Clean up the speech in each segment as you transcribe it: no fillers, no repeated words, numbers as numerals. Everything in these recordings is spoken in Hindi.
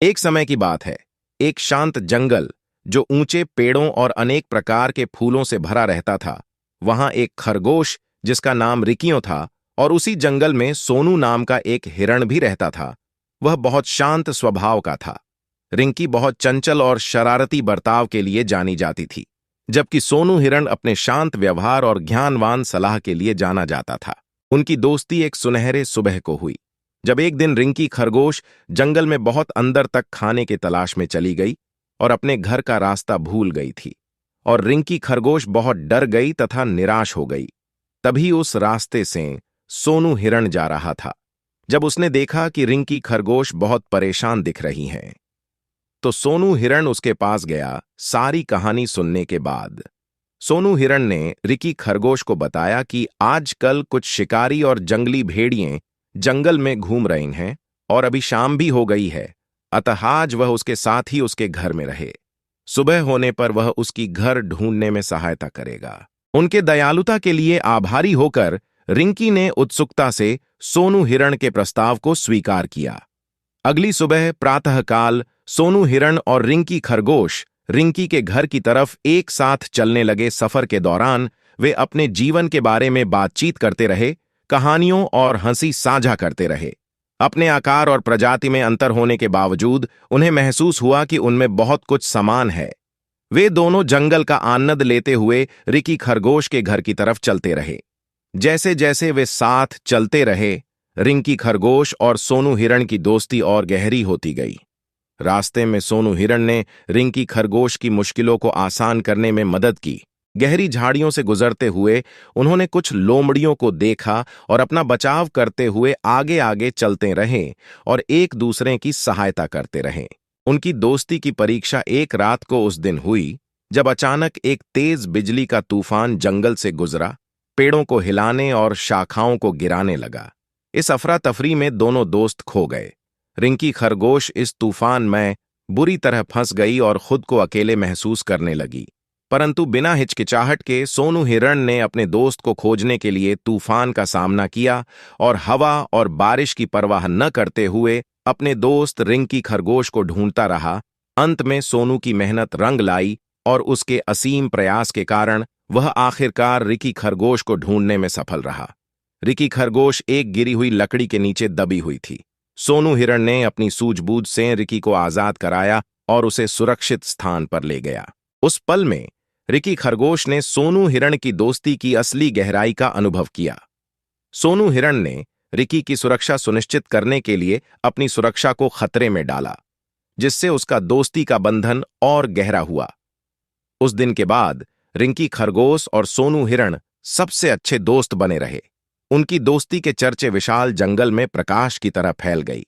एक समय की बात है। एक शांत जंगल जो ऊंचे पेड़ों और अनेक प्रकार के फूलों से भरा रहता था। वहां एक खरगोश जिसका नाम रिकियो था, और उसी जंगल में सोनू नाम का एक हिरण भी रहता था। वह बहुत शांत स्वभाव का था। रिंकी बहुत चंचल और शरारती बर्ताव के लिए जानी जाती थी, जबकि सोनू हिरण अपने शांत व्यवहार और ज्ञानवान सलाह के लिए जाना जाता था। उनकी दोस्ती एक सुनहरे सुबह को हुई, जब एक दिन रिंकी खरगोश जंगल में बहुत अंदर तक खाने के तलाश में चली गई और अपने घर का रास्ता भूल गई थी। और रिंकी खरगोश बहुत डर गई तथा निराश हो गई। तभी उस रास्ते से सोनू हिरण जा रहा था। जब उसने देखा कि रिंकी खरगोश बहुत परेशान दिख रही हैं, तो सोनू हिरण उसके पास गया। सारी कहानी सुनने के बाद सोनू हिरण ने रिकी खरगोश को बताया कि आजकल कुछ शिकारी और जंगली भेड़िए जंगल में घूम रहे हैं और अभी शाम भी हो गई है, अतः आज वह उसके साथ ही उसके घर में रहे। सुबह होने पर वह उसकी घर ढूंढने में सहायता करेगा। उनके दयालुता के लिए आभारी होकर रिंकी ने उत्सुकता से सोनू हिरण के प्रस्ताव को स्वीकार किया। अगली सुबह प्रातःकाल सोनू हिरण और रिंकी खरगोश रिंकी के घर की तरफ एक साथ चलने लगे। सफर के दौरान वे अपने जीवन के बारे में बातचीत करते रहे, कहानियों और हंसी साझा करते रहे। अपने आकार और प्रजाति में अंतर होने के बावजूद उन्हें महसूस हुआ कि उनमें बहुत कुछ समान है। वे दोनों जंगल का आनंद लेते हुए रिकी खरगोश के घर की तरफ चलते रहे। जैसे जैसे वे साथ चलते रहे, रिंकी खरगोश और सोनू हिरण की दोस्ती और गहरी होती गई। रास्ते में सोनू हिरण ने रिंकी खरगोश की मुश्किलों को आसान करने में मदद की। गहरी झाड़ियों से गुजरते हुए उन्होंने कुछ लोमड़ियों को देखा और अपना बचाव करते हुए आगे आगे चलते रहे और एक दूसरे की सहायता करते रहे। उनकी दोस्ती की परीक्षा एक रात को उस दिन हुई, जब अचानक एक तेज बिजली का तूफान जंगल से गुजरा, पेड़ों को हिलाने और शाखाओं को गिराने लगा। इस अफरा तफरी में दोनों दोस्त खो गए। रिंकी खरगोश इस तूफान में बुरी तरह फंस गई और खुद को अकेले महसूस करने लगी। परंतु बिना हिचकिचाहट के सोनू हिरण ने अपने दोस्त को खोजने के लिए तूफान का सामना किया और हवा और बारिश की परवाह न करते हुए अपने दोस्त रिंकी खरगोश को ढूंढता रहा। अंत में सोनू की मेहनत रंग लाई और उसके असीम प्रयास के कारण वह आखिरकार रिकी खरगोश को ढूंढने में सफल रहा। रिकी खरगोश एक गिरी हुई लकड़ी के नीचे दबी हुई थी। सोनू हिरण ने अपनी सूझबूझ से रिकी को आजाद कराया और उसे सुरक्षित स्थान पर ले गया। उस पल में रिकी खरगोश ने सोनू हिरण की दोस्ती की असली गहराई का अनुभव किया। सोनू हिरण ने रिकी की सुरक्षा सुनिश्चित करने के लिए अपनी सुरक्षा को खतरे में डाला, जिससे उसका दोस्ती का बंधन और गहरा हुआ। उस दिन के बाद रिंकी खरगोश और सोनू हिरण सबसे अच्छे दोस्त बने रहे। उनकी दोस्ती के चर्चे विशाल जंगल में प्रकाश की तरह फैल गई।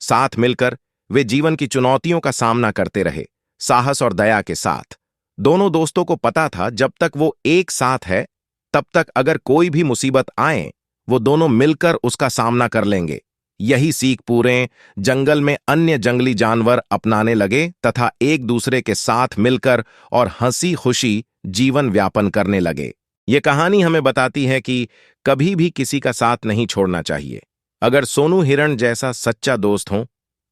साथ मिलकर वे जीवन की चुनौतियों का सामना करते रहे, साहस और दया के साथ। दोनों दोस्तों को पता था जब तक वो एक साथ है, तब तक अगर कोई भी मुसीबत आए, वो दोनों मिलकर उसका सामना कर लेंगे। यही सीख पूरे जंगल में अन्य जंगली जानवर अपनाने लगे तथा एक दूसरे के साथ मिलकर और हंसी खुशी जीवन व्यापन करने लगे। ये कहानी हमें बताती है कि कभी भी किसी का साथ नहीं छोड़ना चाहिए। अगर सोनू हिरण जैसा सच्चा दोस्त हो,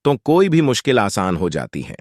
तो कोई भी मुश्किल आसान हो जाती है।